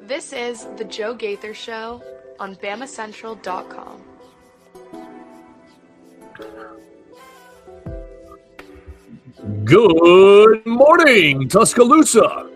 This is The Joe Gaither Show on BamaCentral.com. Good morning, Tuscaloosa.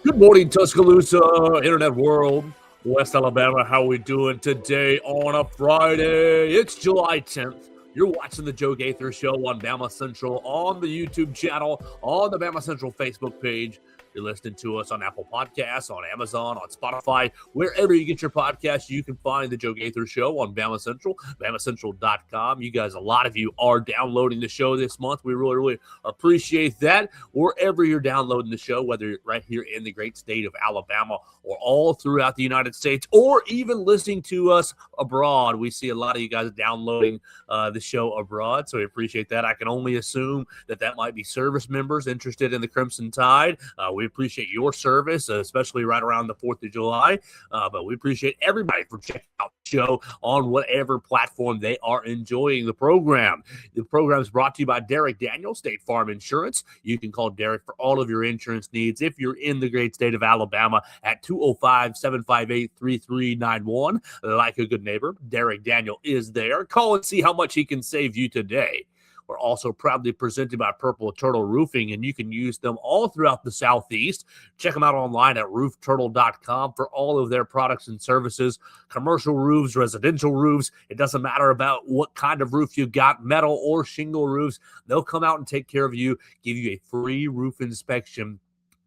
Good morning, Tuscaloosa, Internet world, West Alabama. How we doing today on a Friday? It's July 10th. You're watching The Joe Gaither Show on Bama Central, on the YouTube channel, on the Bama Central Facebook page. You're listening to us on Apple Podcasts, on Amazon, on Spotify, wherever you get your podcasts. You can find the Joe Gaither Show on Bama Central, BamaCentral.com. You guys, a lot of you are downloading the show this month. We really, really appreciate that. Wherever you're downloading the show, whether you're right here in the great state of Alabama or all throughout the United States, or even listening to us abroad, we see a lot of you guys downloading the show abroad, so we appreciate that. I can only assume that might be service members interested in the Crimson Tide. We appreciate your service, especially right around the 4th of July. But we appreciate everybody for checking out the show on whatever platform they are enjoying the program. The program is brought to you by Derek Daniel, State Farm Insurance. You can call Derek for all of your insurance needs if you're in the great state of Alabama at 205-758-3391. Like a good neighbor, Derek Daniel is there. Call and see how much he can save you today. We're also proudly presented by Purple Turtle Roofing, and you can use them all throughout the Southeast. Check them out online at roofturtle.com for all of their products and services, commercial roofs, residential roofs. It doesn't matter about what kind of roof you got, metal or shingle roofs. They'll come out and take care of you, give you a free roof inspection,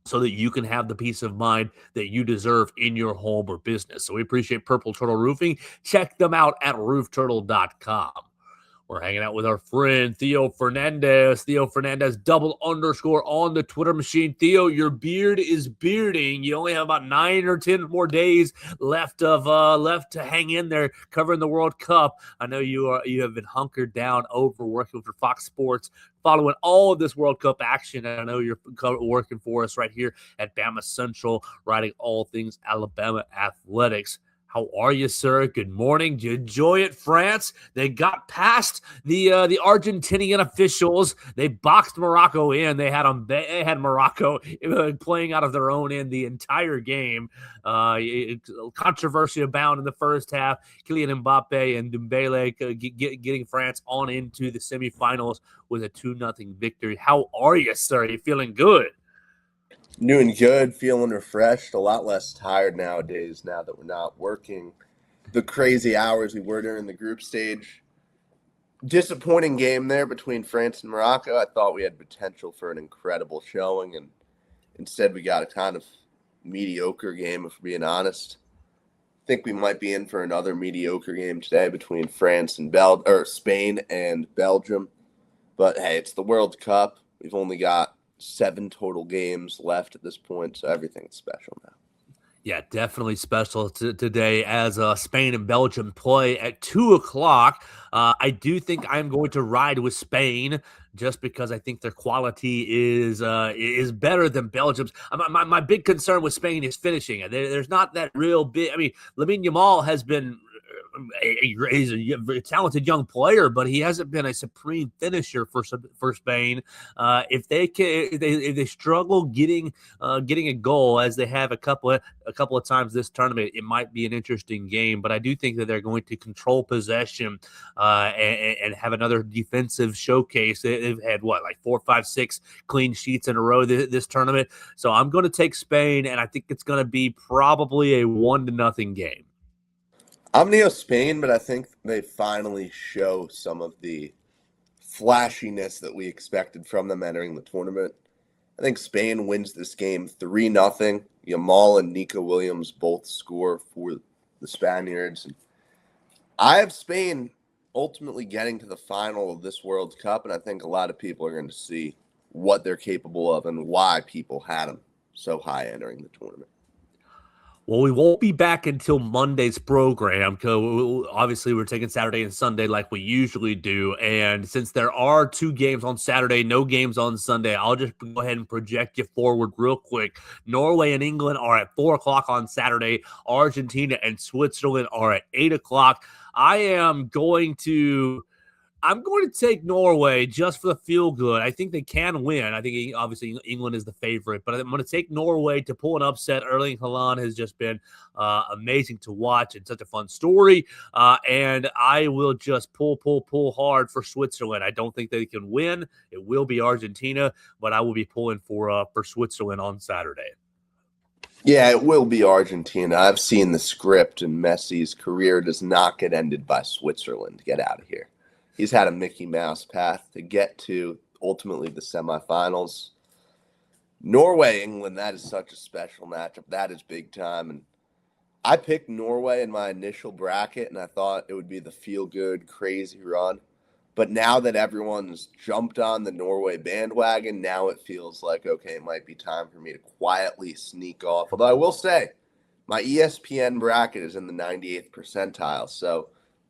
so that you can have the peace of mind that you deserve in your home or business. So we appreciate Purple Turtle Roofing. Check them out at roofturtle.com. We're hanging out with our friend Theo Fernandez. Theo Fernandez, _ on the Twitter machine. Theo, your beard is bearding. You only have about 9 or 10 more days left to hang in there covering the World Cup. I know you have been hunkered down over working for Fox Sports, following all of this World Cup action. And I know you're working for us right here at Bama Central, writing all things Alabama athletics. How are you, sir? Good morning. Did you enjoy it, France? They got past the Argentinian officials. They boxed Morocco in. They had Morocco playing out of their own end the entire game. Controversy abound in the first half. Kylian Mbappe and Dembele getting France on into the semifinals with a 2-0 victory. How are you, sir? Are you feeling good? Doing good, feeling refreshed, a lot less tired nowadays now that we're not working the crazy hours we were during the group stage. Disappointing game there between France and Morocco. I thought we had potential for an incredible showing, and instead we got a kind of mediocre game, if we're being honest. I think we might be in for another mediocre game today between France and Spain and Belgium. But hey, it's the World Cup. We've only got 7 total games left at this point, so everything's special now. Yeah, definitely special today as Spain and Belgium play at 2 o'clock. I do think I'm going to ride with Spain just because I think their quality is better than Belgium's. My big concern with Spain is finishing. There's not that real big. I mean, Lamine Yamal has been he's a very talented young player, but he hasn't been a supreme finisher for Spain. If they struggle getting a goal, as they have a couple of times this tournament, it might be an interesting game. But I do think that they're going to control possession and have another defensive showcase. They've had 4, 5, 6 clean sheets in a row this tournament. So I'm going to take Spain, and I think it's going to be probably a 1-0 game. I'm Neo Spain, but I think they finally show some of the flashiness that we expected from them entering the tournament. I think Spain wins this game 3-0. Yamal and Nico Williams both score for the Spaniards. And I have Spain ultimately getting to the final of this World Cup, and I think a lot of people are going to see what they're capable of and why people had them so high entering the tournament. Well, we won't be back until Monday's program. Obviously, we're taking Saturday and Sunday like we usually do. And since there are 2 games on Saturday, no games on Sunday, I'll just go ahead and project you forward real quick. Norway and England are at 4 o'clock on Saturday. Argentina and Switzerland are at 8 o'clock. I'm going to take Norway just for the feel good. I think they can win. I think obviously England is the favorite, but I'm going to take Norway to pull an upset. Erling Haaland has just been amazing to watch and such a fun story. And I will just pull hard for Switzerland. I don't think they can win. It will be Argentina, but I will be pulling for Switzerland on Saturday. Yeah, it will be Argentina. I've seen the script, and Messi's career does not get ended by Switzerland. Get out of here. He's had a Mickey Mouse path to get to ultimately the semifinals. Norway, England, that is such a special matchup. That is big time. And I picked Norway in my initial bracket, and I thought it would be the feel-good, crazy run. But now that everyone's jumped on the Norway bandwagon, now it feels like, okay, it might be time for me to quietly sneak off. Although I will say, my ESPN bracket is in the 98th percentile, so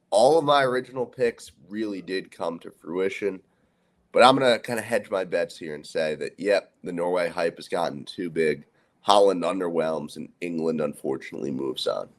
all of my original picks really did come to fruition. But I'm going to kind of hedge my bets here and say that, yep, the Norway hype has gotten too big. Holland underwhelms, and England, unfortunately, moves on.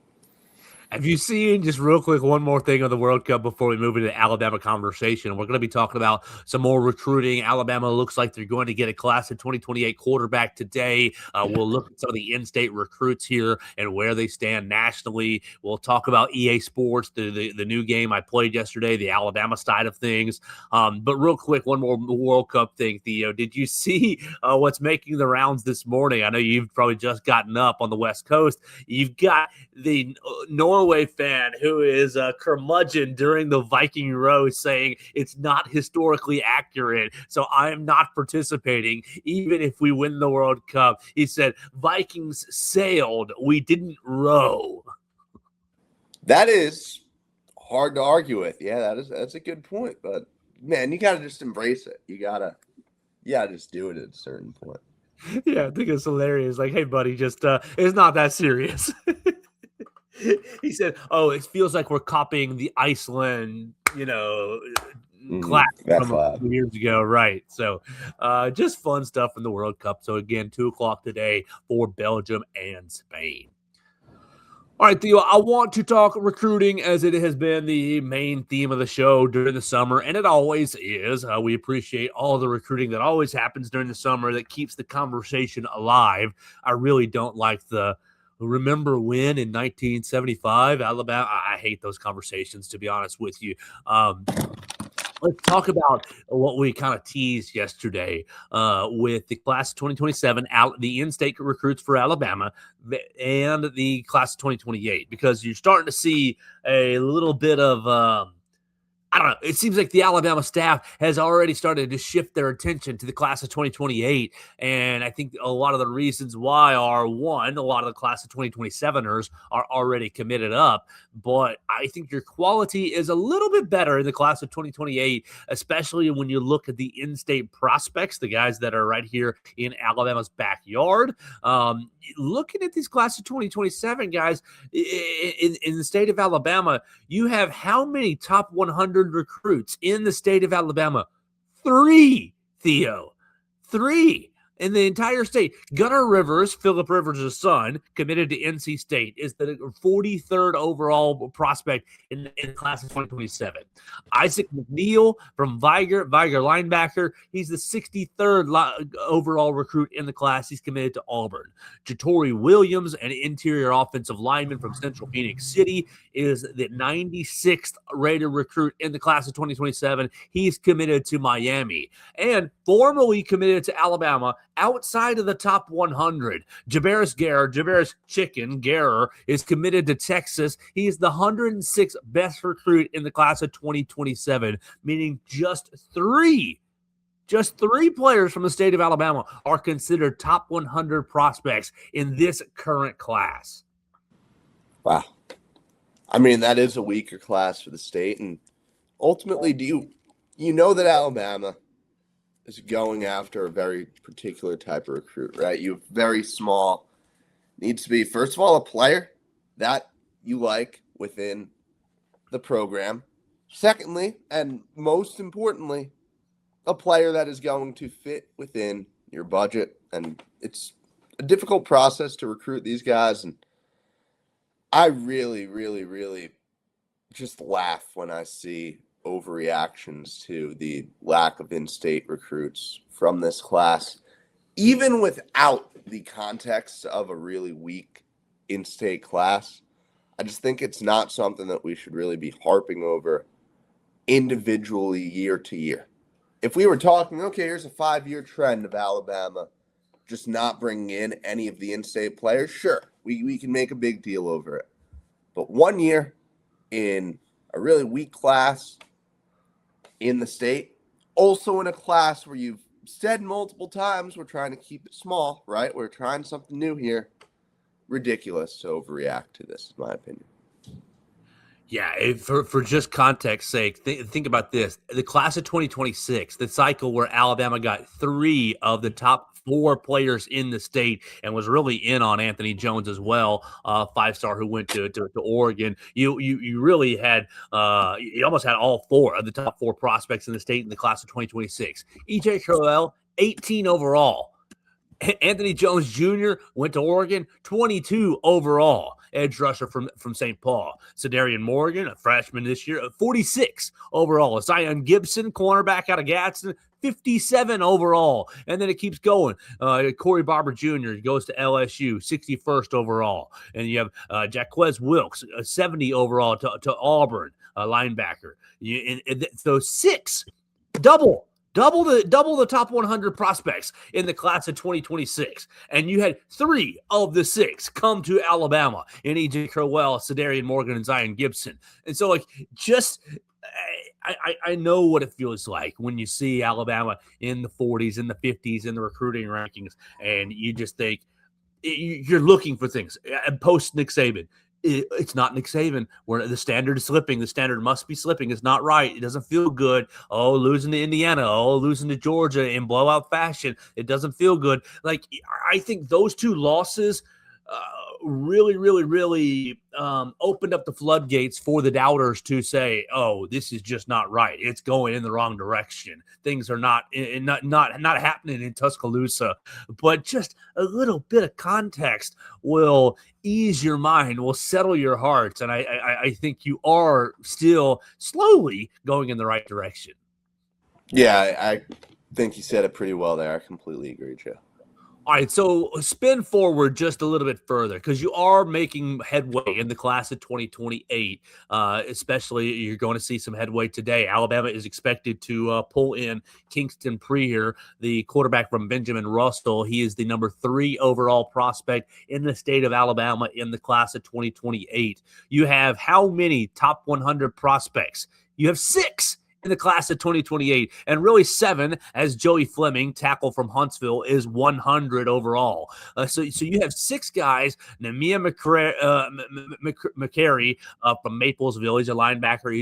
Have you seen, just real quick, one more thing on the World Cup before we move into the Alabama conversation? We're going to be talking about some more recruiting. Alabama looks like they're going to get a class of 2028 quarterback today. We'll look at some of the in-state recruits here and where they stand nationally. We'll talk about EA Sports, the new game I played yesterday, the Alabama side of things. But real quick, one more World Cup thing, Theo. Did you see what's making the rounds this morning? I know you've probably just gotten up on the West Coast. You've got the Norway fan who is a curmudgeon during the Viking row saying it's not historically accurate, so I am not participating even if we win the World Cup. He said, Vikings sailed, we didn't row. That is hard to argue with. Yeah, that's a good point. But, man, you got to just embrace it. You gotta just do it at a certain point. Yeah, I think it's hilarious. Like, hey, buddy, just it's not that serious. He said, "Oh, it feels like we're copying the Iceland, class from a few years ago, right?" So, just fun stuff in the World Cup. So again, 2:00 today for Belgium and Spain. All right, Theo, I want to talk recruiting as it has been the main theme of the show during the summer, and it always is. We appreciate all the recruiting that always happens during the summer that keeps the conversation alive. I really don't like the remember when in 1975, Alabama. I hate those conversations, to be honest with you. Let's talk about what we kind of teased yesterday with the class of 2027, the in-state recruits for Alabama, and the class of 2028, because you're starting to see a little bit of I don't know. It seems like the Alabama staff has already started to shift their attention to the class of 2028. And I think a lot of the reasons why are, one, a lot of the class of 2027ers are already committed up. But I think your quality is a little bit better in the class of 2028, especially when you look at the in-state prospects, the guys that are right here in Alabama's backyard. Looking at these class of 2027 guys in the state of Alabama, you have how many top 100 recruits in the state of Alabama? 3, Theo. 3 in the entire state. Gunnar Rivers, Phillip Rivers' son, committed to NC State, is the 43rd overall prospect in the class of 2027. Isaac McNeil from Viger linebacker, he's the 63rd overall recruit in the class. He's committed to Auburn. Jatori Williams, an interior offensive lineman from Central Phoenix City, is the 96th rated recruit in the class of 2027. He's committed to Miami. And formerly committed to Alabama, outside of the top 100, Javaris Chicken is committed to Texas. He is the 106th best recruit in the class of 2027, meaning just three players from the state of Alabama are considered top 100 prospects in this current class. Wow. I mean, that is a weaker class for the state. And ultimately, do you know that Alabama is going after a very particular type of recruit, right? You have very small, needs to be, first of all, a player that you like within the program. Secondly, and most importantly, a player that is going to fit within your budget. And it's a difficult process to recruit these guys. And I really, really, really just laugh when I see overreactions to the lack of in-state recruits from this class, even without the context of a really weak in-state class. I just think it's not something that we should really be harping over individually year to year. If we were talking, okay, here's a 5-year trend of Alabama just not bringing in any of the in-state players, sure, we can make a big deal over it. But 1 year in a really weak class in the state, also in a class where you've said multiple times we're trying to keep it small, right? We're trying something new here. Ridiculous to overreact to this, in my opinion. Yeah, for just context sake, think about this. The class of 2026, the cycle where Alabama got 3 of the top 4 players in the state and was really in on Anthony Jones as well, 5-star who went to Oregon. You really had you almost had all 4 of the top 4 prospects in the state in the class of 2026. E.J. Crowell, 18 overall. Anthony Jones Jr. went to Oregon, 22 overall. Edge rusher from St. Paul. Cedarian Morgan, a freshman this year, 46 overall. Zion Gibson, cornerback out of Gadsden, 57 overall. And then it keeps going. Corey Barber Jr. goes to LSU, 61st overall. And you have Jaquez Wilkes, 70 overall to Auburn, linebacker. So 6, double the top 100 prospects in the class of 2026. And you had 3 of the 6 come to Alabama in E.J. Crowell, Cedarian Morgan, and Zion Gibson. And so, I know what it feels like when you see Alabama in the 40s, in the 50s, in the recruiting rankings, and you just think you're looking for things. Post Nick Saban. It's not Nick Saban where the standard is slipping. The standard must be slipping. It's not right. It doesn't feel good. Oh, losing to Indiana. Oh, losing to Georgia in blowout fashion. It doesn't feel good. I think those 2 losses really opened up the floodgates for the doubters to say, oh, this is just not right. It's going in the wrong direction. Things are not happening in Tuscaloosa. But just a little bit of context will ease your mind, will settle your hearts. And I think you are still slowly going in the right direction. Yeah, I think you said it pretty well there. I completely agree, Joe. All right, so spin forward just a little bit further because you are making headway in the class of 2028. Especially, you're going to see some headway today. Alabama is expected to pull in Kingston Preyear, the quarterback from Benjamin Russell. He is the number 3 overall prospect in the state of Alabama in the class of 2028. You have how many top 100 prospects? You have 6 in the class of 2028, and really 7 as Joey Fleming, tackle from Huntsville, is 100 overall. So you have 6 guys. Nehemiah McCary from Maplesville, he's a linebacker.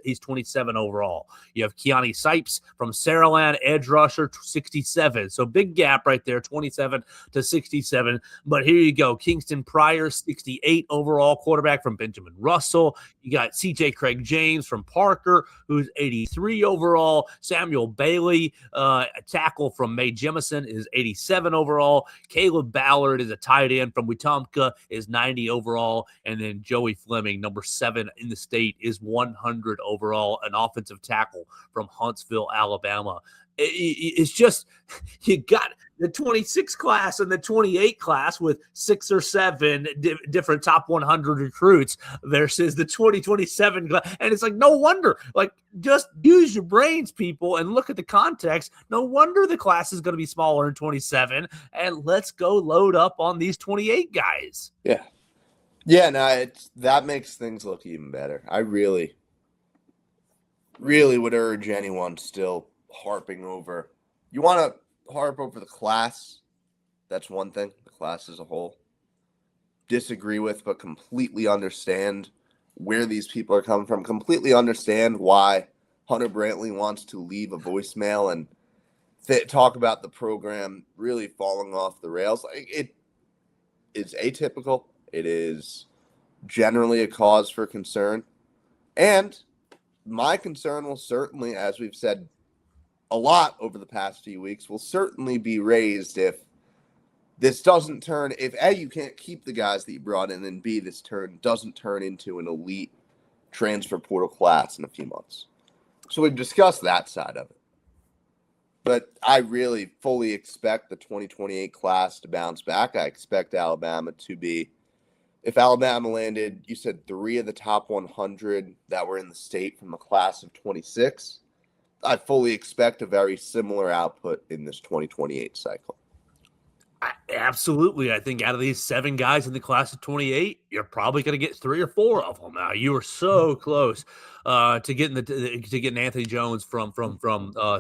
He's 27 overall. You have Keani Sipes from Saraland, edge rusher, 67. So big gap right there, 27 to 67. But here you go, Kingston Preyear, 68 overall, quarterback from Benjamin Russell. You got C.J. Craig James from Parker, who's 83 overall. Samuel Bailey, a tackle from May Jemison, is 87 overall. Caleb Ballard is a tight end from Wetumpka, is 90 overall. And then Joey Fleming, number 7 in the state, is 100 overall, an offensive tackle from Huntsville, Alabama. It's just, you got the 26 class and the 28 class with 6 or 7 different top 100 recruits versus the 2027 class. And it's no wonder, just use your brains, people, and look at the context. No wonder the class is going to be smaller in 27, and let's go load up on these 28 guys. Yeah, no, that makes things look even better. I really would urge anyone still harping over. You want to harp over the class. That's one thing, the class as a whole. Disagree with, but completely understand where these people are coming from. Completely understand why Hunter Brantley wants to leave a voicemail and talk about the program really falling off the rails. It is atypical. It is generally a cause for concern. And my concern will certainly, as we've said a lot over the past few weeks, will certainly be raised if this doesn't turn, if A, you can't keep the guys that you brought in, and B, this doesn't turn into an elite transfer portal class in a few months. So we've discussed that side of it. But I really fully expect the 2028 class to bounce back. I expect Alabama to be, if Alabama landed, you said 3 of the top 100 that were in the state from the class of 26, I fully expect a very similar output in this 2028 cycle. Absolutely. I think out of these 7 guys in the class of 28, you're probably going to get 3 or 4 of them. Now, you were so close to getting Anthony Jones from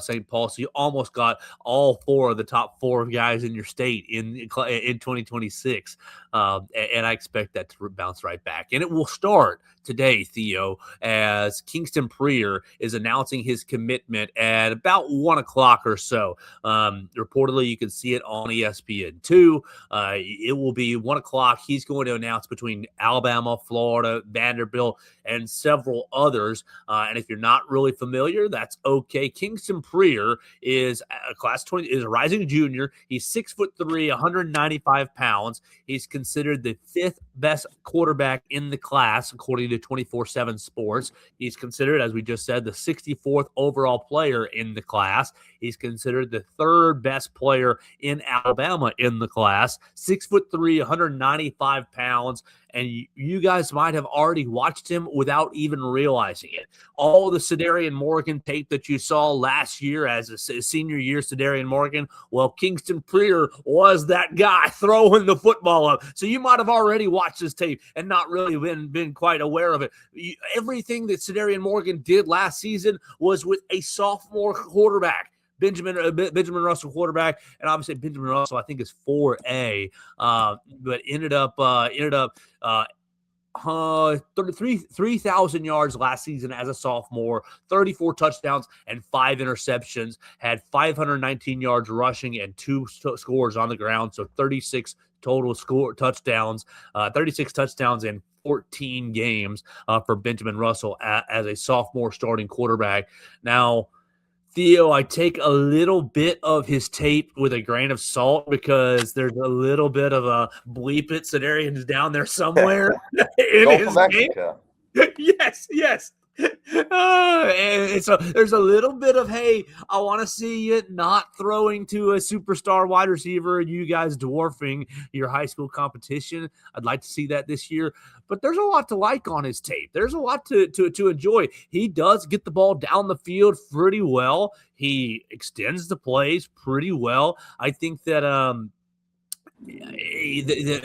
St. Paul. So you almost got all 4 of the top 4 guys in your state in 2026. And I expect that to bounce right back. And it will start today, Theo, as Kingston Preyear is announcing his commitment at about 1 o'clock or so. Reportedly, you can see it on ESPN2. It will be 1 o'clock. He's going to announce between Alabama, Florida, Vanderbilt, and several others. And if you're not really familiar, that's okay. Kingston Preyear is a class 20, is a rising junior. He's 6'3", 195 pounds. He's considered the 5th best quarterback in the class, according to 24/7 Sports. He's considered, as we just said, the 64th overall player in the class. He's considered the 3rd best player in Alabama in the class. 6'3", 195 pounds. And you guys might have already watched him without even realizing it. All the Cedarian Morgan tape that you saw last year as a senior year Cedarian Morgan, well, Kingston Preyear was that guy throwing the football up. So you might have already watched this tape and not really been quite aware of it. Everything that Cedarian Morgan did last season was with a sophomore quarterback. Benjamin Russell quarterback, and obviously Benjamin Russell I think is 4A, but ended up 3,000 yards last season as a sophomore, 34 touchdowns and 5 interceptions, had 519 yards rushing and 2 scores on the ground, so 36 total touchdowns, 36 touchdowns in 14 games for Benjamin Russell as a sophomore starting quarterback. Now, Theo, I take a little bit of his tape with a grain of salt because there's a little bit of a bleep it Cedarian's down there somewhere in his game. Yes. And so there's a little bit of, hey, I want to see it not throwing to a superstar wide receiver and you guys dwarfing your high school competition. I'd like to see that this year. But there's a lot to like on his tape. There's a lot to enjoy. He does get the ball down the field pretty well. He extends the plays pretty well. I think that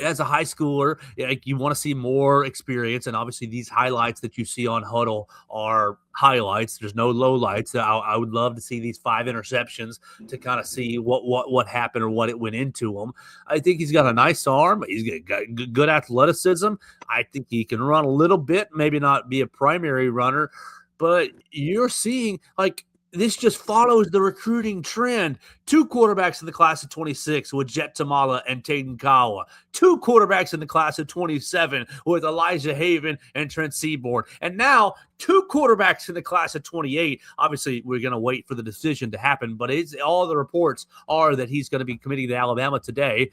as a high schooler, like, you want to see more experience, and obviously these highlights that you see on Huddle are highlights. There's no lowlights. I would love to see these 5 interceptions to kind of see what happened or what it went into him. I think he's got a nice arm. He's got good athleticism. I think he can run a little bit, maybe not be a primary runner, but you're seeing, like, this just follows the recruiting trend. 2 quarterbacks in the class of 26 with Jet Tamala and Taden Kawa. 2 quarterbacks in the class of 27 with Elijah Haven and Trent Seaborn. And now 2 quarterbacks in the class of 28. Obviously, we're going to wait for the decision to happen, but all the reports are that he's going to be committing to Alabama today.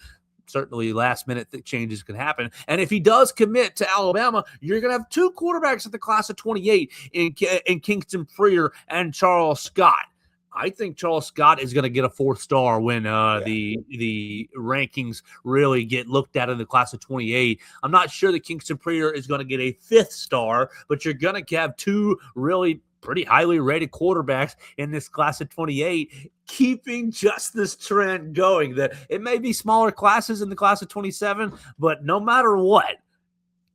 Certainly last-minute changes can happen. And if he does commit to Alabama, you're going to have 2 quarterbacks at the class of 28 in Kingston Preyear and Charles Scott. I think Charles Scott is going to get a 4th star when the rankings really get looked at in the class of 28. I'm not sure that Kingston Preyear is going to get a 5th star, but you're going to have 2 really pretty highly rated quarterbacks in this class of 28, keeping just this trend going. That it may be smaller classes in the class of 27, but no matter what,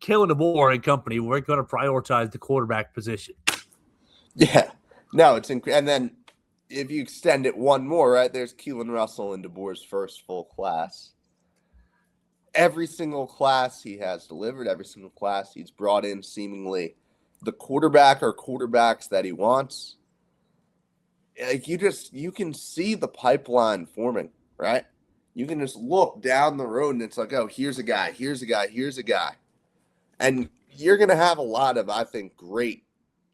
Kalen DeBoer and company, we're going to prioritize the quarterback position. Yeah, no, it's and then if you extend it one more, right? There's Keelan Russell in DeBoer's first full class. Every single class he has delivered, every single class he's brought in seemingly the quarterback or quarterbacks that he wants. Like, you can see the pipeline forming, right? You can just look down the road and it's like, oh, here's a guy. And you're going to have a lot of, I think, great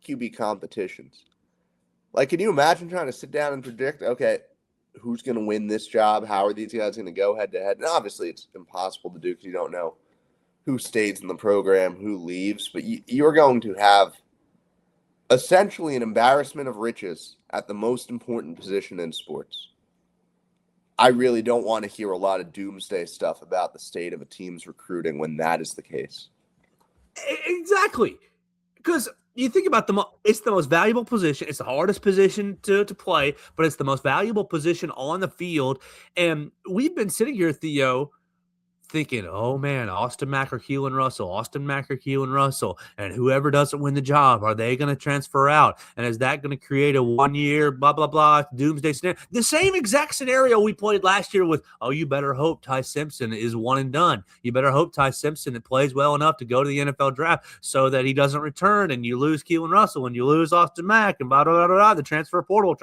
QB competitions. Like, can you imagine trying to sit down and predict, okay, who's going to win this job? How are these guys going to go head to head? And obviously it's impossible to do because you don't know who stays in the program, who leaves, but you're going to have essentially an embarrassment of riches at the most important position in sports. I really don't want to hear a lot of doomsday stuff about the state of a team's recruiting when that is the case. Exactly. Because you think about it's the most valuable position. It's the hardest position to play, but it's the most valuable position on the field. And we've been sitting here, Theo, thinking, oh man, Austin Mack or Keelan Russell, and whoever doesn't win the job, are they going to transfer out? And is that going to create a 1 year blah blah blah doomsday scenario? The same exact scenario we played last year with, oh, you better hope Ty Simpson is one and done. You better hope Ty Simpson plays well enough to go to the NFL draft so that he doesn't return, and you lose Keelan Russell and you lose Austin Mack and blah blah blah blah. The transfer portal.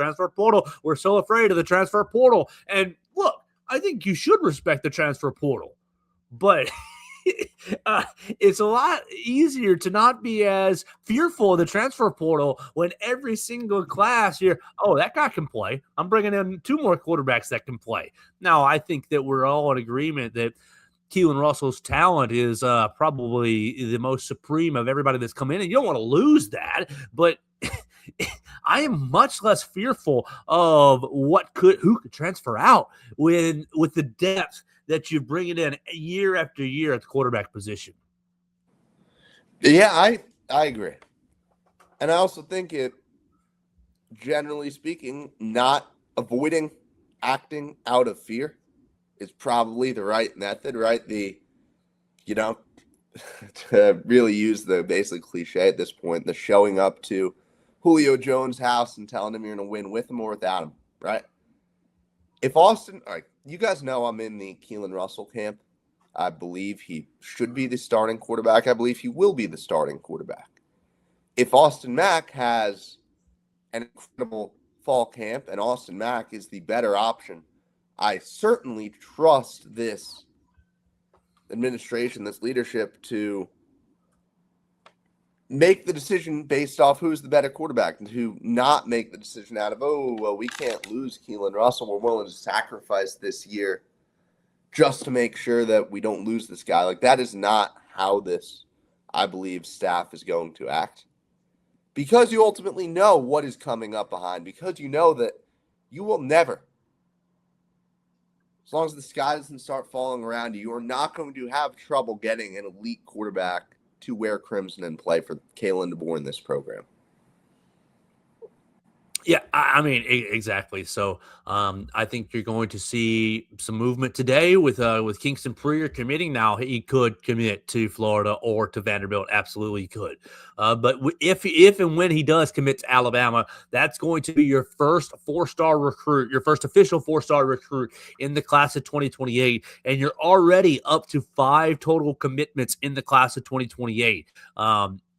We're so afraid of the transfer portal. And look, I think you should respect the transfer portal. But it's a lot easier to not be as fearful of the transfer portal when every single class you're, oh, that guy can play. I'm bringing in 2 more quarterbacks that can play. Now, I think that we're all in agreement that Keelan Russell's talent is probably the most supreme of everybody that's come in, and you don't want to lose that. But I am much less fearful of who could transfer out with the depth that you bring it in year after year at the quarterback position. Yeah, I agree. And I also think it, generally speaking, not avoiding acting out of fear is probably the right method, right? To really use the basic cliche at this point, the showing up to Julio Jones' house and telling him you're going to win with him or without him, right? If Austin, all right, you guys know I'm in the Keelan Russell camp. I believe he should be the starting quarterback. I believe he will be the starting quarterback. If Austin Mack has an incredible fall camp and Austin Mack is the better option, I certainly trust this administration, this leadership to make the decision based off who's the better quarterback and to not make the decision out of, oh, well, we can't lose Keelan Russell. We're willing to sacrifice this year just to make sure that we don't lose this guy. Like, that is not how this, I believe, staff is going to act. Because you ultimately know what is coming up behind. Because you know that you will never, as long as the sky doesn't start falling around you, you are not going to have trouble getting an elite quarterback to wear crimson and play for Kalen DeBoer in this program. Yeah, I mean, exactly. So I think you're going to see some movement today with Kingston Preyear committing. Now, he could commit to Florida or to Vanderbilt. Absolutely, he could. But if and when he does commit to Alabama, that's going to be your first 4-star recruit, your first official 4-star recruit in the class of 2028. And you're already up to 5 total commitments in the class of 2028.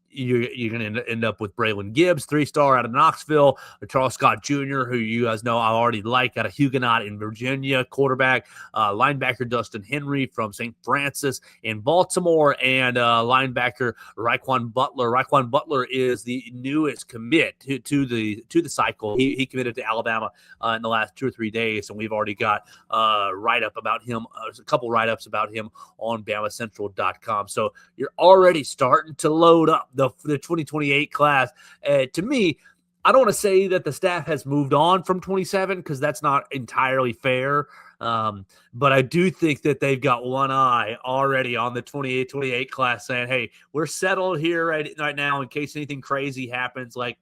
You're going to end up with Braylon Gibbs, 3-star out of Knoxville, Charles Scott Jr., who you guys know I already like, out of Huguenot in Virginia, quarterback, linebacker Dustin Henry from St. Francis in Baltimore, and linebacker Raekwon Butler. Raekwon Butler is the newest commit to the cycle. He committed to Alabama in the last 2 or 3 days, and we've already got write-up about him, a couple write-ups about him on BamaCentral.com. So you're already starting to load up the 2028 class. To me, I don't want to say that the staff has moved on from 27 because that's not entirely fair. But I do think that they've got one eye already on the 28 class saying, hey, we're settled here right now in case anything crazy happens, like,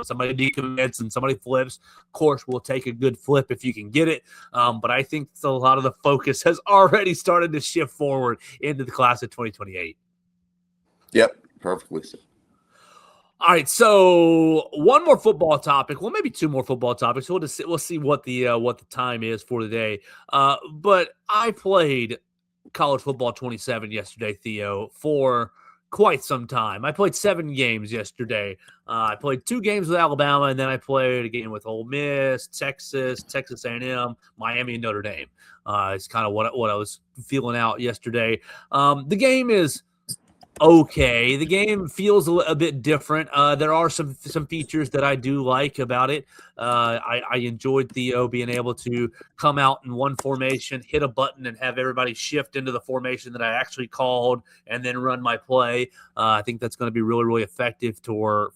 somebody decommits and somebody flips. Of course, we'll take a good flip if you can get it. But I think a lot of the focus has already started to shift forward into the class of 2028. Yep. Perfectly so. All right, so one more football topic. Well, maybe 2 more football topics. We'll see what the time is for today. But I played college football 27 yesterday, Theo, for quite some time. I played 7 games yesterday. I played 2 games with Alabama, and then I played a game with Ole Miss, Texas A&M, Miami, and Notre Dame. It's kind of what I was feeling out yesterday. The game is okay. The game feels a bit different. There are some features that I do like about it. I enjoyed Theo being able to come out in one formation, hit a button, and have everybody shift into the formation that I actually called, and then run my play. I think that's going to be really, really effective for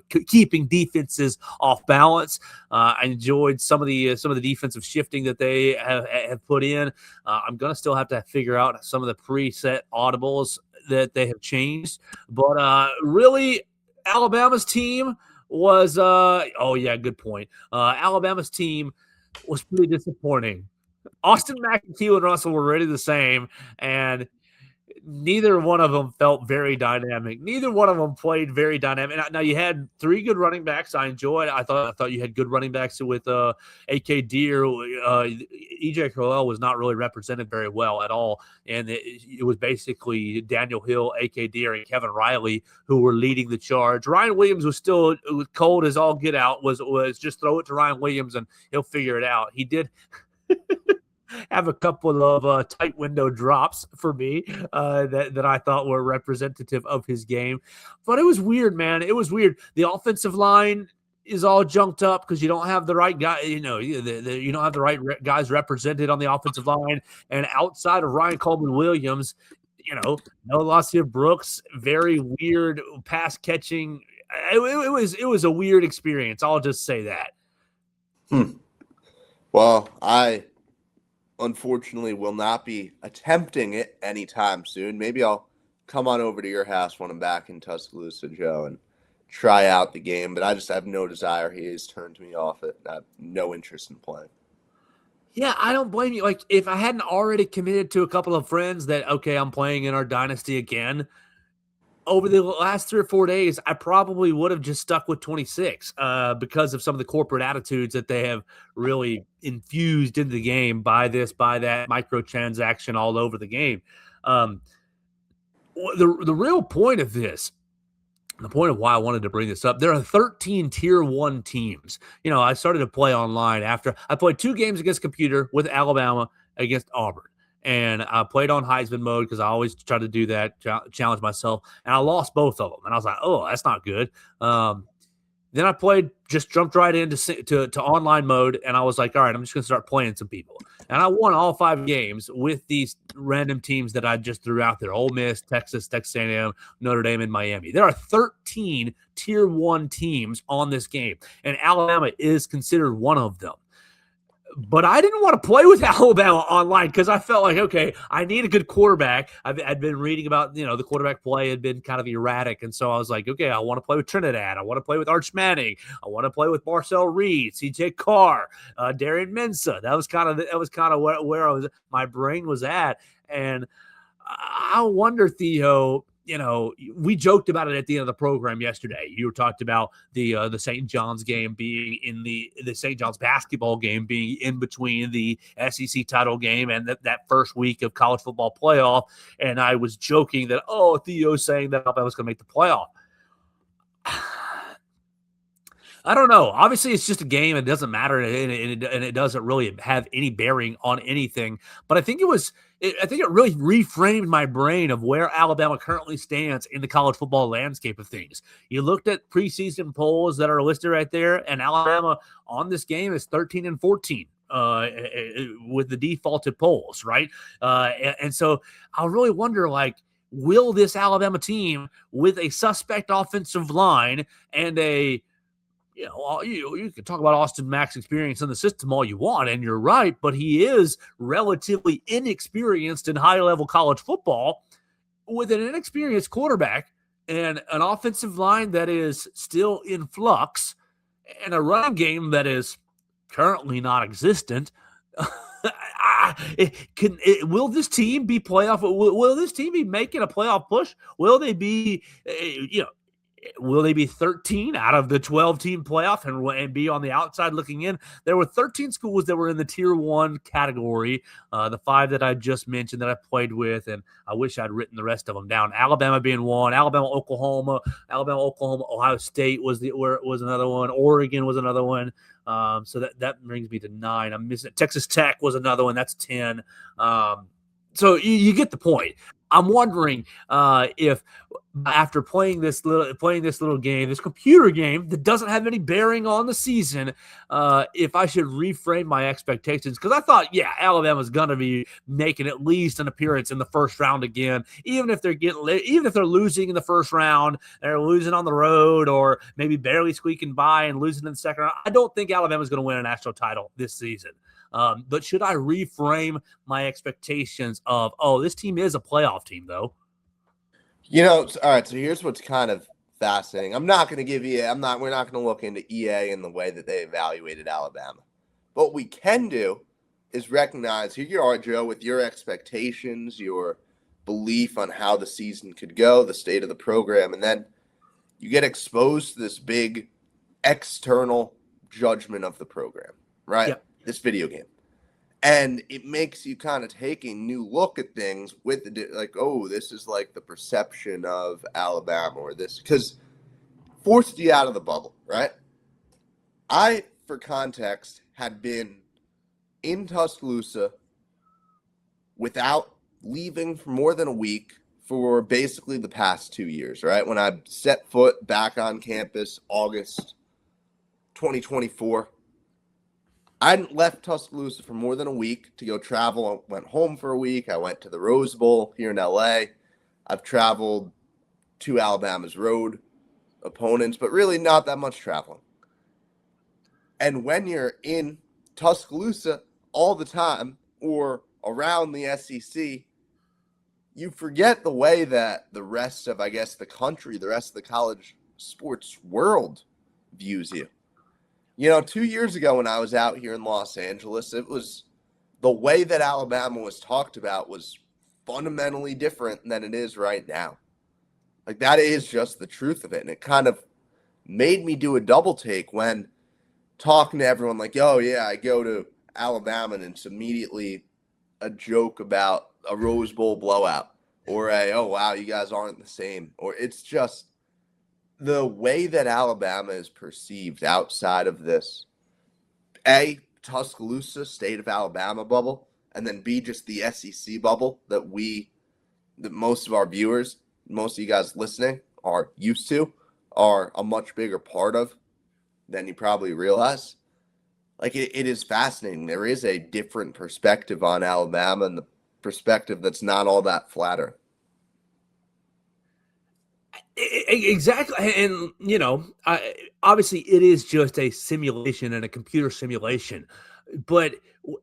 keeping defenses off balance. I enjoyed some of the defensive shifting that they have put in. I'm going to still have to figure out some of the preset audibles that they have changed, but really, Alabama's team was good point. Alabama's team was pretty disappointing. Austin Mack and Keelan Russell were really the same, and neither one of them felt very dynamic. Neither one of them played very dynamic. Now you had three good running backs. I enjoyed. I thought you had good running backs with A.K. Deer. E.J. Crowell was not really represented very well at all, and it was basically Daniel Hill, A.K. Deer, and Kevin Riley who were leading the charge. Ryan Williams was still cold as all get out. Was just throw it to Ryan Williams and he'll figure it out. He did. Have a couple of tight window drops for me that I thought were representative of his game. But it was weird, man. It was weird. The offensive line is all junked up because you don't have the right guy, you don't have the right guys represented on the offensive line. And outside of Ryan Coleman-Williams, no Lacia Brooks, very weird pass catching. It was a weird experience. I'll just say that. Well, I unfortunately will not be attempting it anytime soon. Maybe I'll come on over to your house when I'm back in Tuscaloosa, Joe, and try out the game. But I just have no desire. He has turned me off it. I have no interest in playing. Yeah, I don't blame you. Like, if I hadn't already committed to a couple of friends that, okay, I'm playing in our dynasty again, over the last 3 or 4 days, I probably would have just stuck with 26 because of some of the corporate attitudes that they have really infused into the game. Buy this, buy that, microtransaction all over the game. The real point of this, the point of why I wanted to bring this up, there are 13 Tier 1 teams. I started to play online after I played 2 games against computer with Alabama against Auburn. And I played on Heisman mode because I always try to do that, challenge myself. And I lost both of them. And I was like, oh, that's not good. Then I jumped right into online mode. And I was like, all right, I'm just going to start playing some people. And I won all 5 games with these random teams that I just threw out there. Ole Miss, Texas A&M, Notre Dame, and Miami. There are 13 Tier 1 teams on this game. And Alabama is considered one of them. But I didn't want to play with Alabama online because I felt like, okay, I need a good quarterback. I'd been reading about, the quarterback play had been kind of erratic. And so I was like, okay, I want to play with Trinidad. I want to play with Arch Manning. I want to play with Marcel Reed, CJ Carr, Darian Mensah. That was kind of where I was, my brain was at. And I wonder, Theo, we joked about it at the end of the program yesterday. You talked about the St. John's game being in the St. John's basketball game being in between the SEC title game and that first week of college football playoff. And I was joking that, Theo's saying that Alabama's going to make the playoff. I don't know. Obviously, it's just a game. It doesn't matter, and it doesn't really have any bearing on anything. But I think it really reframed my brain of where Alabama currently stands in the college football landscape of things. You looked at preseason polls that are listed right there, and Alabama on this game is 13-14 with the defaulted polls, right? And so I really wonder, will this Alabama team with a suspect offensive line and you can talk about Austin Mack's experience in the system all you want, and you're right, but he is relatively inexperienced in high-level college football with an inexperienced quarterback and an offensive line that is still in flux and a running game that is currently non-existent. Will this team be playoff? Will this team be making a playoff push? Will they be, will they be 13 out of the 12-team playoff and be on the outside looking in? There were 13 schools that were in the Tier 1 category, the 5 that I just mentioned that I played with, and I wish I'd written the rest of them down. Alabama being one, Oklahoma, Ohio State was another one, Oregon was another one. So that brings me to 9. I'm missing Texas Tech was another one. That's 10. So you get the point. I'm wondering if after playing this little game, this computer game that doesn't have any bearing on the season, if I should reframe my expectations, because I thought, yeah, Alabama's gonna be making at least an appearance in the first round again, even if they're losing in the first round, they're losing on the road, or maybe barely squeaking by and losing in the second round. I don't think Alabama's going to win a national title this season. But should I reframe my expectations of, this team is a playoff team, though? All right, so here's what's kind of fascinating. We're not going to look into EA and the way that they evaluated Alabama. What we can do is recognize, here you are, Joe, with your expectations, your belief on how the season could go, the state of the program, and then you get exposed to this big external judgment of the program, right? Yep. This video game. And it makes you kind of take a new look at things with this is like the perception of Alabama, or this, because forced you out of the bubble, right? I, for context, had been in Tuscaloosa without leaving for more than a week for basically the past 2 years, right? When I set foot back on campus, August 2024, I hadn't left Tuscaloosa for more than a week to go travel. I went home for a week. I went to the Rose Bowl here in LA. I've traveled to Alabama's road opponents, but really not that much traveling. And when you're in Tuscaloosa all the time, or around the SEC, you forget the way that the rest of, the country, the rest of the college sports world views you. 2 years ago when I was out here in Los Angeles, it was the way that Alabama was talked about was fundamentally different than it is right now. Like, that is just the truth of it. And it kind of made me do a double take when talking to everyone like, oh, yeah, I go to Alabama and it's immediately a joke about a Rose Bowl blowout, or oh, wow, you guys aren't the same. Or it's just the way that Alabama is perceived outside of this, A, Tuscaloosa, state of Alabama bubble, and then B, just the SEC bubble that most of our viewers, most of you guys listening are used to, are a much bigger part of than you probably realize. Like, it is fascinating. There is a different perspective on Alabama, and the perspective that's not all that flattering. Exactly. And, obviously it is just a simulation and a computer simulation. But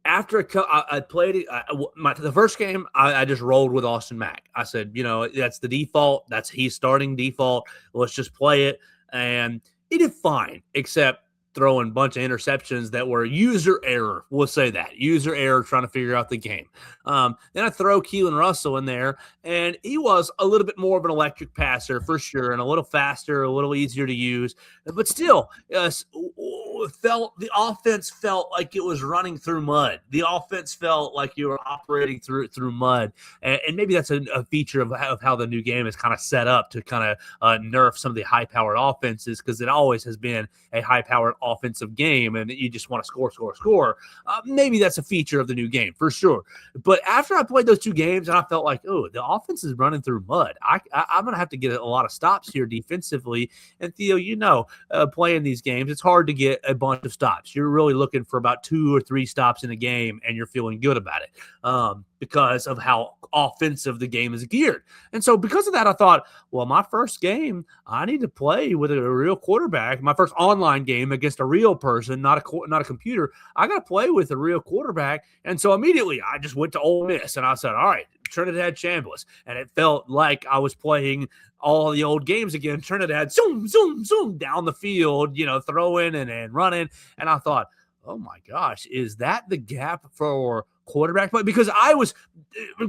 after I played it, the first game, I just rolled with Austin Mack. I said, that's the default. He's starting default. Let's just play it. And he did fine, except throwing a bunch of interceptions that were user error. We'll say that. User error trying to figure out the game. Then I throw Keelan Russell in there, and he was a little bit more of an electric passer for sure, and a little faster, a little easier to use. But still, the offense felt like it was running through mud. The offense felt like you were operating through mud. And maybe that's a feature of how the new game is kind of set up to kind of nerf some of the high-powered offenses, because it always has been a high-powered offensive game, and you just want to score. Maybe that's a feature of the new game for sure. But after I played those two games, and I felt like, the offense is running through mud. I'm going to have to get a lot of stops here defensively. And Theo, playing these games, it's hard to get a bunch of stops. You're really looking for about 2 or 3 stops in a game, and you're feeling good about it because of how offensive the game is geared. And so because of that, I thought, well, my first game, I need to play with a real quarterback. My first online game against a real person, not a computer. I got to play with a real quarterback. And so immediately I just went to Ole Miss, and I said, all right, Trinidad Chambliss. And it felt like I was playing all the old games again. Trinidad, zoom, zoom, zoom down the field, throwing and running. And I thought, oh my gosh, is that the gap for quarterback play? Because I was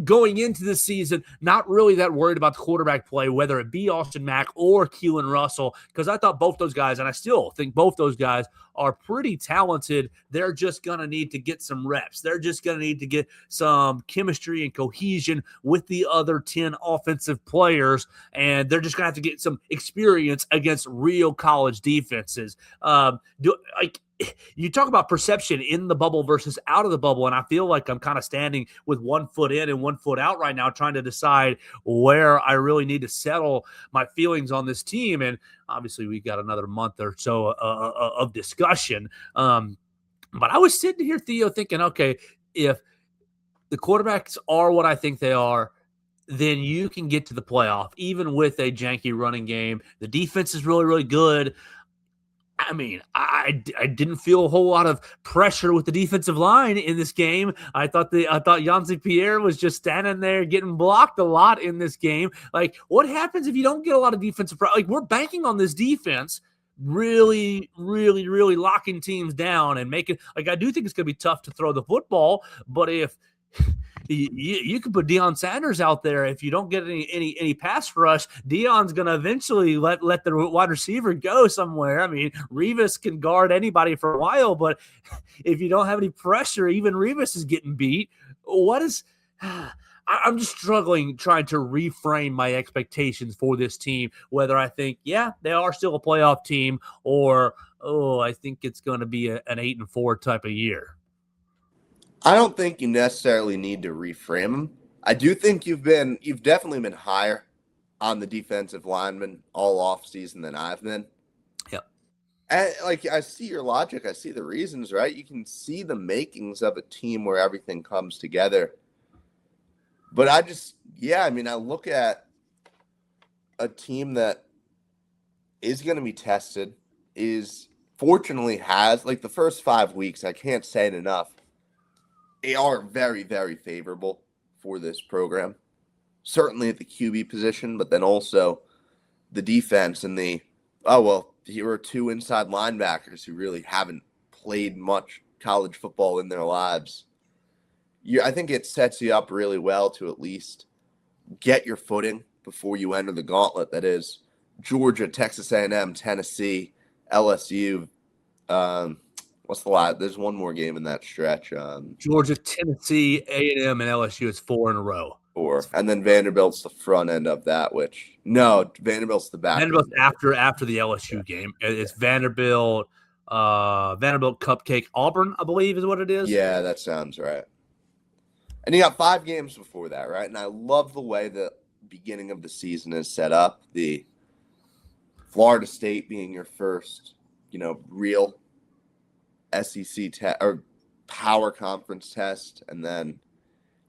going into the season not really that worried about the quarterback play, whether it be Austin Mack or Keelan Russell, because I thought both those guys, and I still think both those guys, are pretty talented. They're just going to need to get some reps. They're just going to need to get some chemistry and cohesion with the other 10 offensive players, and they're just going to have to get some experience against real college defenses. you talk about perception in the bubble versus out of the bubble, and I feel like I'm kind of standing with one foot in and one foot out right now, trying to decide where I really need to settle my feelings on this team. And obviously, we got another month or so of discussion. But I was sitting here, Theo, thinking, okay, if the quarterbacks are what I think they are, then you can get to the playoff, even with a janky running game. The defense is really, really good. I mean, I didn't feel a whole lot of pressure with the defensive line in this game. I thought Yancy Pierre was just standing there getting blocked a lot in this game. Like, what happens if you don't get a lot of defensive pressure? Like, we're banking on this defense really, really, really locking teams down and making, like, I do think it's going to be tough to throw the football, but if you could put Deion Sanders out there. If you don't get any pass rush, Deion's going to eventually let the wide receiver go somewhere. I mean, Revis can guard anybody for a while, but if you don't have any pressure, even Revis is getting beat. I'm just struggling trying to reframe my expectations for this team, whether I think, yeah, they are still a playoff team, or, I think it's going to be an 8-4 type of year. I don't think you necessarily need to reframe them. I do think you've definitely been higher on the defensive lineman all offseason than I've been. Yep. And, I see your logic. I see the reasons, right? You can see the makings of a team where everything comes together. But I look at a team that is going to be tested, fortunately has, the first 5 weeks, I can't say it enough, they are very, very favorable for this program. Certainly at the QB position, but then also the defense and here are two inside linebackers who really haven't played much college football in their lives. I think it sets you up really well to at least get your footing before you enter the gauntlet. That is Georgia, Texas A&M, Tennessee, LSU. What's the last? There's one more game in that stretch. Georgia, Tennessee, A&M, and LSU is 4 in a row. 4, and then Vanderbilt's the front end of that. Vanderbilt's the back. Vanderbilt's after the LSU game. It's Vanderbilt Cupcake Auburn, I believe, is what it is. Yeah, that sounds right. And you got 5 games before that, right? And I love the way the beginning of the season is set up. The Florida State being your first, real SEC or power conference test, and then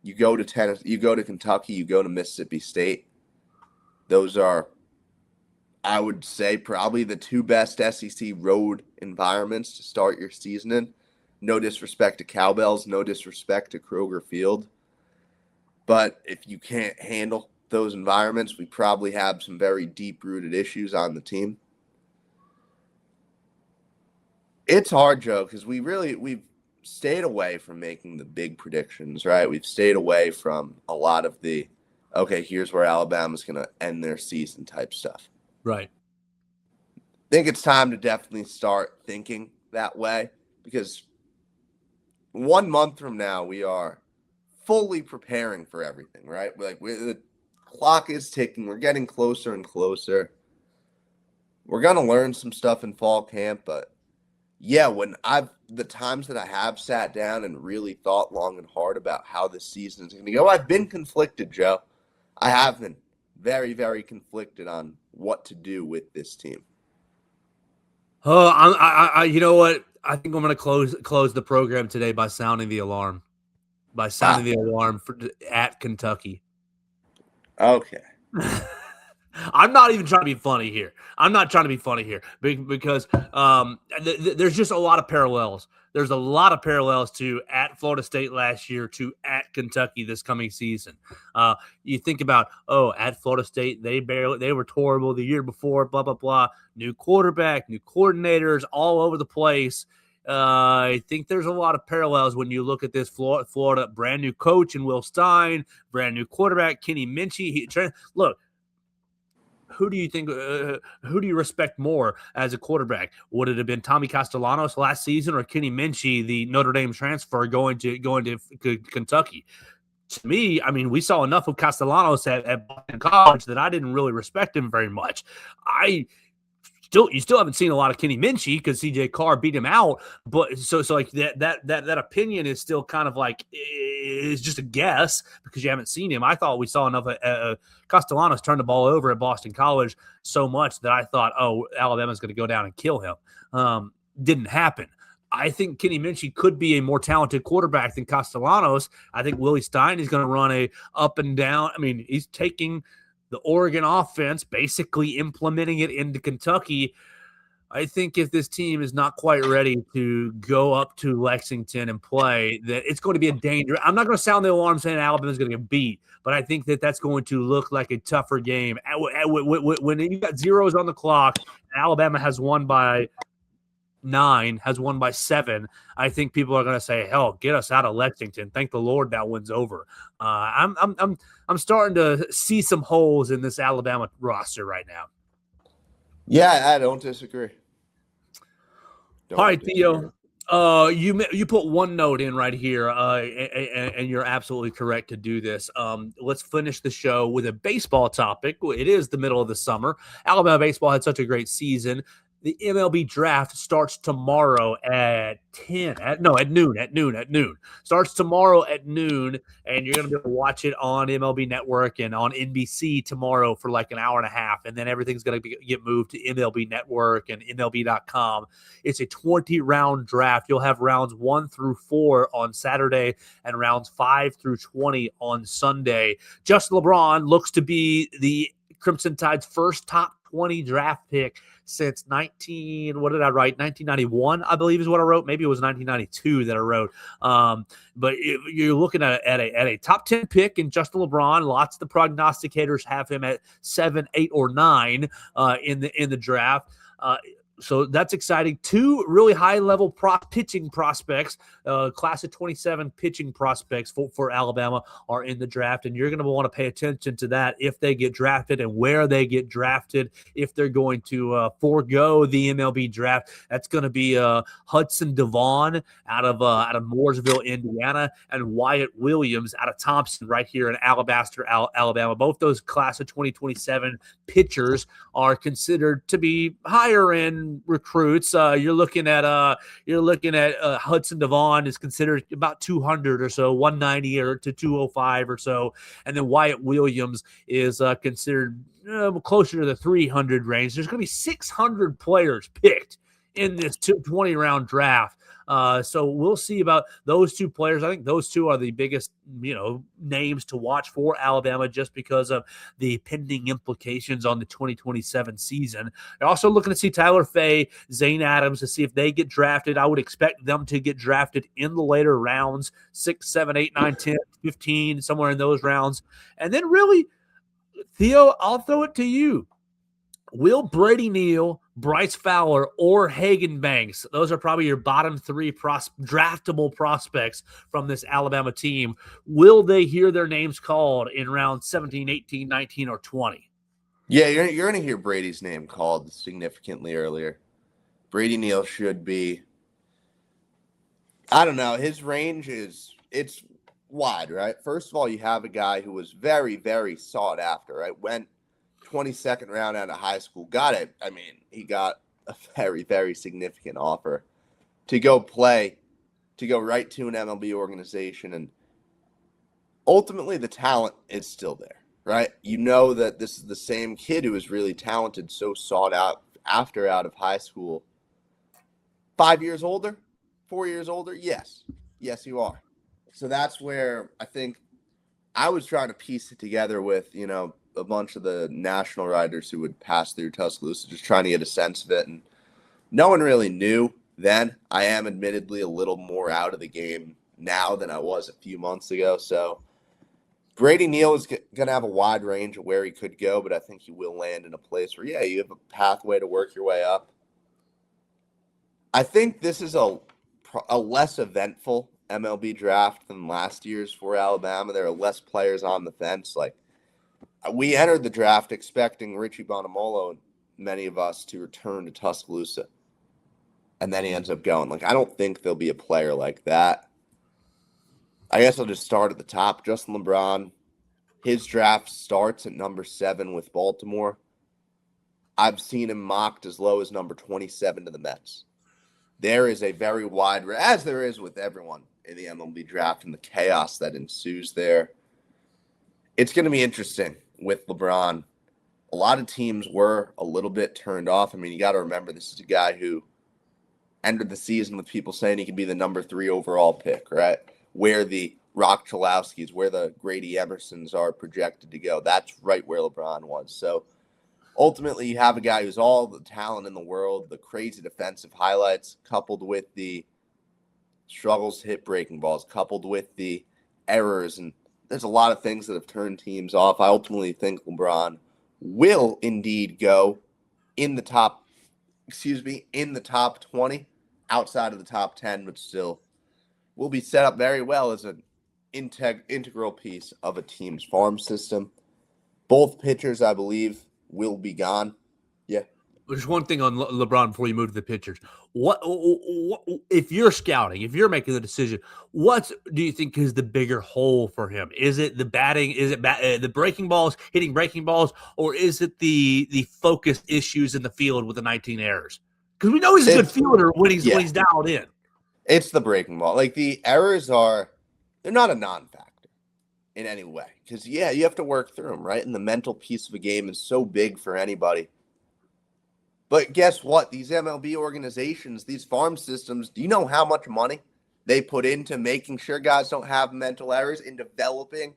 you go to Tennessee, you go to Kentucky, you go to Mississippi State. Those are, I would say, probably the 2 best SEC road environments to start your season in. No disrespect to Cowbells, no disrespect to Kroger Field, but if you can't handle those environments, we probably have some very deep-rooted issues on the team. It's hard, Joe, because we've stayed away from making the big predictions, right? We've stayed away from a lot of the, okay, here's where Alabama's going to end their season type stuff. Right. I think it's time to definitely start thinking that way, because 1 month from now, we are fully preparing for everything, right? The clock is ticking. We're getting closer and closer. We're going to learn some stuff in fall camp, but yeah, the times that I have sat down and really thought long and hard about how this season is going to go, I've been conflicted, Joe. I have been very, very conflicted on what to do with this team. Oh, you know what? I think I'm going to close the program today by sounding the alarm. At Kentucky. Okay. I'm not even trying to be funny here. Because there's just a lot of parallels. There's a lot of parallels to at Florida State last year to at Kentucky this coming season. You think about, at Florida State, they were horrible the year before, blah, blah, blah. New quarterback, new coordinators all over the place. I think there's a lot of parallels when you look at this Florida brand new coach in Will Stein, brand new quarterback, Kenny Minchie. Look, who do you think? Who do you respect more as a quarterback? Would it have been Tommy Castellanos last season or Kenny Minchie, the Notre Dame transfer, going to Kentucky? To me, I mean, we saw enough of Castellanos at Boston College that I didn't really respect him very much. you still haven't seen a lot of Kenny Minchie because CJ Carr beat him out. But so like that opinion is still kind of like is just a guess because you haven't seen him. I thought we saw enough. Castellanos turned the ball over at Boston College so much that I thought, oh, Alabama's going to go down and kill him. Didn't happen. I think Kenny Minchie could be a more talented quarterback than Castellanos. I think Willie Stein is going to run a up and down. I mean, he's taking the Oregon offense, basically implementing it into Kentucky. I think if this team is not quite ready to go up to Lexington and play, that it's going to be a danger. I'm not going to sound the alarm saying Alabama's going to get beat, but I think that that's going to look like a tougher game. When you got zeros on the clock, Alabama has won by 9, has won by 7. I think people are going to say, "Hell, get us out of Lexington." Thank the Lord that one's over. I'm starting to see some holes in this Alabama roster right now. Yeah, I don't disagree. All right, Theo. You put one note in right here, and you're absolutely correct to do this. Let's finish the show with a baseball topic. It is the middle of the summer. Alabama baseball had such a great season. The MLB draft starts tomorrow at noon. Starts tomorrow at noon, and you're going to be able to watch it on MLB Network and on NBC tomorrow for like an hour and a half, and then everything's going to get moved to MLB Network and MLB.com. It's a 20-round draft. You'll have rounds 1 through 4 on Saturday and rounds 5 through 20 on Sunday. Justin LeBron looks to be the Crimson Tide's first top 20 draft pick since 1991, I believe is what I wrote. Maybe it was 1992 that I wrote. But you're looking at a top 10 pick in Justin LeBron. Lots of the prognosticators have him at 7, 8, or 9 in the draft. So that's exciting. 2 really high-level pitching prospects, class of 27 pitching prospects for Alabama are in the draft, and you're going to want to pay attention to that if they get drafted and where they get drafted, if they're going to forego the MLB draft. That's going to be Hudson Devon out of Mooresville, Indiana, and Wyatt Williams out of Thompson right here in Alabaster, Alabama. Both those class of 2027 pitchers are considered to be higher end recruits. You're looking at Hudson Devon is considered about 200 or so, 190 or to 205 or so, and then Wyatt Williams is considered closer to the 300 range. There's going to be 600 players picked in this 20-round draft. So we'll see about those 2 players. I think those 2 are the biggest, names to watch for Alabama just because of the pending implications on the 2027 season. They're also looking to see Tyler Fay, Zane Adams to see if they get drafted. I would expect them to get drafted in the later rounds, 6, 7, 8, 9, 10, 15, somewhere in those rounds. And then really, Theo, I'll throw it to you. Will Brady Neal, Bryce Fowler, or Hagen Banks, those are probably your bottom 3 draftable prospects from this Alabama team. Will they hear their names called in round 17, 18, 19, or 20? Yeah, you're going to hear Brady's name called significantly earlier. Brady Neal should be, I don't know, his range it's wide, right? First of all, you have a guy who was very, very sought after, right? Went 22nd round out of high school. Got it. I mean, he got a very, very significant offer to go play, to go right to an MLB organization. And ultimately, the talent is still there, right? You know that this is the same kid who is really talented, so sought out after out of high school. 5 years older? 4 years older? Yes. Yes, you are. So that's where I think I was trying to piece it together with, a bunch of the national writers who would pass through Tuscaloosa, just trying to get a sense of it. And no one really knew then. I am admittedly a little more out of the game now than I was a few months ago. So Brady Neal is going to have a wide range of where he could go, but I think he will land in a place where, you have a pathway to work your way up. I think this is a less eventful MLB draft than last year's for Alabama. There are less players on the fence. Like, we entered the draft expecting Richie Bonamolo and many of us to return to Tuscaloosa, and then he ends up going. Like, I don't think there'll be a player like that. I guess I'll just start at the top. Justin LeBron, his draft starts at number 7 with Baltimore. I've seen him mocked as low as number 27 to the Mets. There is a very wide, as there is with everyone in the MLB draft and the chaos that ensues there. It's going to be interesting with LeBron. A lot of teams were a little bit turned off. I mean, you got to remember, this is a guy who entered the season with people saying he could be the number 3 overall pick, right? Where the Rock Chalowskis, where the Grady Emersons are projected to go. That's right where LeBron was. So ultimately, you have a guy who's all the talent in the world, the crazy defensive highlights, coupled with the struggles to hit breaking balls, coupled with the errors. And there's a lot of things that have turned teams off. I ultimately think LeBron will indeed go in the top 20, outside of the top 10, but still will be set up very well as an integral piece of a team's farm system. Both pitchers, I believe, will be gone. Yeah. There's one thing on LeBron before you move to the pitchers. What if you're scouting, if you're making the decision, what do you think is the bigger hole for him? Is it the batting? Is it the breaking balls, hitting breaking balls, or is it the focus issues in the field with the 19 errors? Because we know he's a good fielder when he's dialed in. It's the breaking ball. Like, the errors they're not a non-factor in any way. Because, you have to work through them, right? And the mental piece of a game is so big for anybody. But guess what? These MLB organizations, these farm systems, do you know how much money they put into making sure guys don't have mental errors, in developing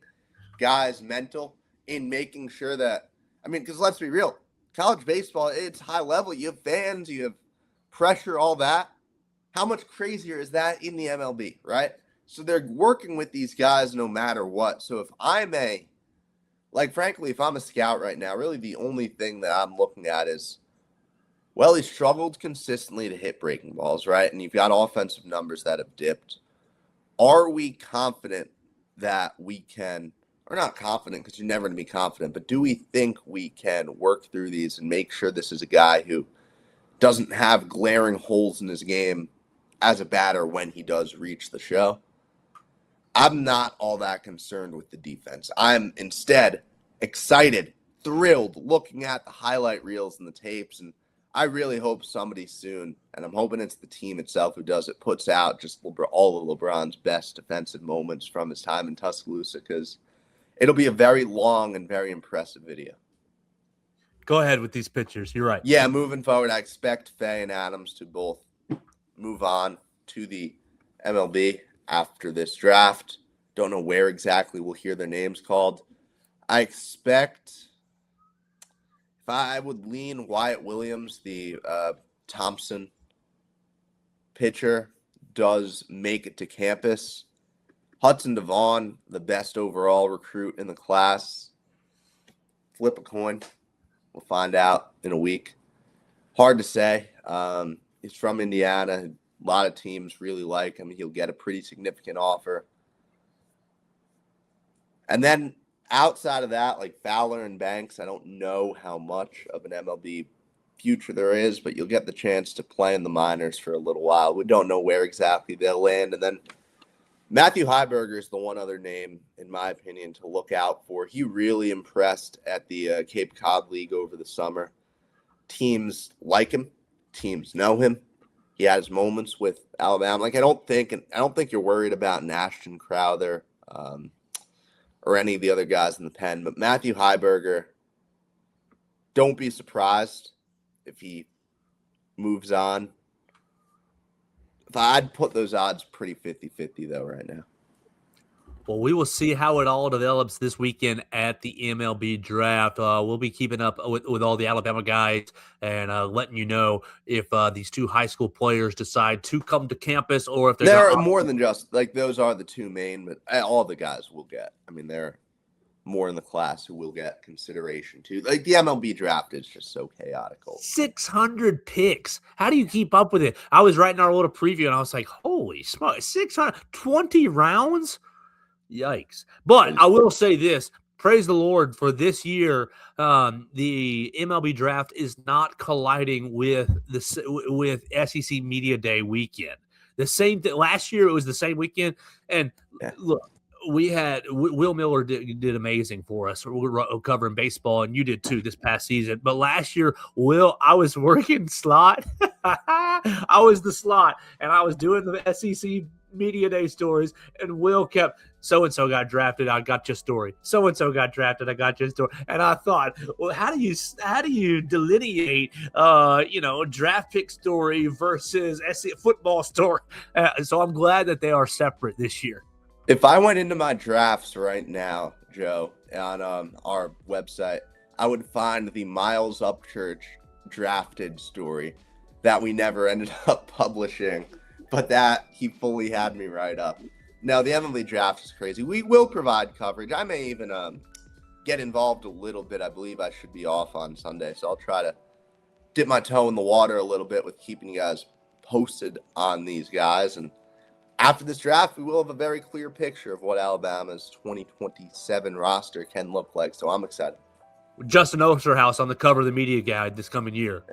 guys' mental, in making sure that, because let's be real, college baseball, it's high level. You have fans, you have pressure, all that. How much crazier is that in the MLB, right? So they're working with these guys no matter what. So if frankly, if I'm a scout right now, really the only thing that I'm looking at is, well, he struggled consistently to hit breaking balls, right? And you've got offensive numbers that have dipped. Are we confident that we can, or not confident because you're never going to be confident, but do we think we can work through these and make sure this is a guy who doesn't have glaring holes in his game as a batter when he does reach the show? I'm not all that concerned with the defense. I'm instead excited, thrilled, looking at the highlight reels and the tapes, and I really hope somebody soon, and I'm hoping it's the team itself who does it, puts out just all of LeBron's best defensive moments from his time in Tuscaloosa, because it'll be a very long and very impressive video. Go ahead with these pictures. You're right. Yeah, moving forward, I expect Faye and Adams to both move on to the MLB after this draft. Don't know where exactly we'll hear their names called. I expect, if I would lean Wyatt Williams, the Thompson pitcher, does make it to campus. Hudson Devon, the best overall recruit in the class. Flip a coin. We'll find out in a week. Hard to say. He's from Indiana. A lot of teams really like him. He'll get a pretty significant offer. And then outside of that, like Fowler and Banks, I don't know how much of an MLB future there is, but you'll get the chance to play in the minors for a little while. We don't know where exactly they'll land. And then Matthew Heiberger is the one other name, in my opinion, to look out for. He really impressed at the Cape Cod League over the summer. Teams like him. Teams know him. He has moments with Alabama. I don't think you're worried about Ashton Crowther or any of the other guys in the pen. But Matthew Heiberger, don't be surprised if he moves on. I'd put those odds pretty 50-50, though, right now. Well, we will see how it all develops this weekend at the MLB draft. We'll be keeping up with all the Alabama guys and letting you know if these two high school players decide to come to campus or if there are more than just those are the two main, but all the guys will get. There are more in the class who will get consideration too. Like, the MLB draft is just so chaotic. 600 picks. How do you keep up with it? I was writing our little preview and I was like, holy smokes, 620 rounds? Yikes. But I will say this, praise the Lord for this year. The MLB draft is not colliding with SEC Media Day weekend. The same thing last year, it was the same weekend. And look, we had Will Miller did amazing for us. We were covering baseball, and you did too this past season. But last year, Will, I was working slot. I was the slot, and I was doing the SEC Media Day stories, and Will kept, so-and-so got drafted, I got your story. So-and-so got drafted, I got your story. And I thought, well, how do you delineate, draft pick story versus football story? So I'm glad that they are separate this year. If I went into my drafts right now, Joe, on our website, I would find the Miles Upchurch drafted story that we never ended up publishing, but that he fully had me right up. Now, the MLB draft is crazy. We will provide coverage. I may even get involved a little bit. I believe I should be off on Sunday, so I'll try to dip my toe in the water a little bit with keeping you guys posted on these guys. And after this draft, we will have a very clear picture of what Alabama's 2027 roster can look like, so I'm excited. Justin Osterhaus on the cover of the media guide this coming year.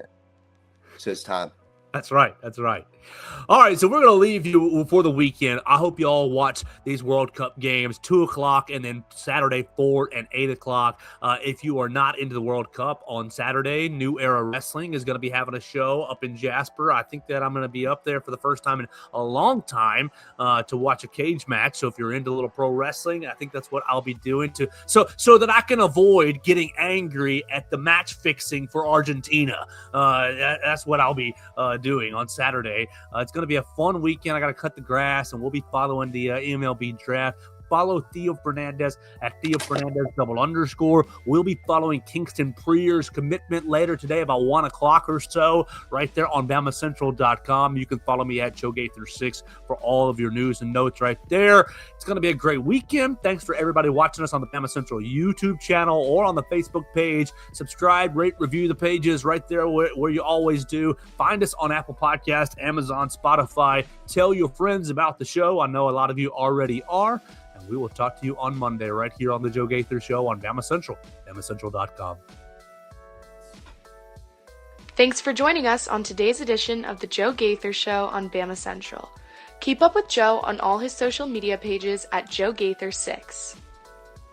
It's his time. That's right. All right, so we're going to leave you for the weekend. I hope you all watch these World Cup games, 2 o'clock, and then Saturday, 4 and 8 o'clock. If you are not into the World Cup on Saturday, New Era Wrestling is going to be having a show up in Jasper. I think that I'm going to be up there for the first time in a long time to watch a cage match. So if you're into a little pro wrestling, I think that's what I'll be doing so that I can avoid getting angry at the match fixing for Argentina. That's what I'll be doing on Saturday. It's going to be a fun weekend. I got to cut the grass, and we'll be following the MLB draft. Follow Theo Fernandez at Theo Fernandez _. We'll be following Kingston Preyear's commitment later today about 1 o'clock or so right there on BamaCentral.com. You can follow me at Joe Gaither 6 for all of your news and notes right there. It's going to be a great weekend. Thanks for everybody watching us on the Bama Central YouTube channel or on the Facebook page. Subscribe, rate, review the pages right there where you always do. Find us on Apple Podcasts, Amazon, Spotify. Tell your friends about the show. I know a lot of you already are. And we will talk to you on Monday right here on the Joe Gaither Show on Bama Central, BamaCentral.com. Thanks for joining us on today's edition of the Joe Gaither Show on Bama Central. Keep up with Joe on all his social media pages at Joe Gaither 6.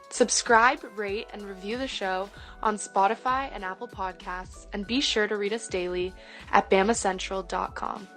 Subscribe, rate, and review the show on Spotify and Apple Podcasts, and be sure to read us daily at BamaCentral.com.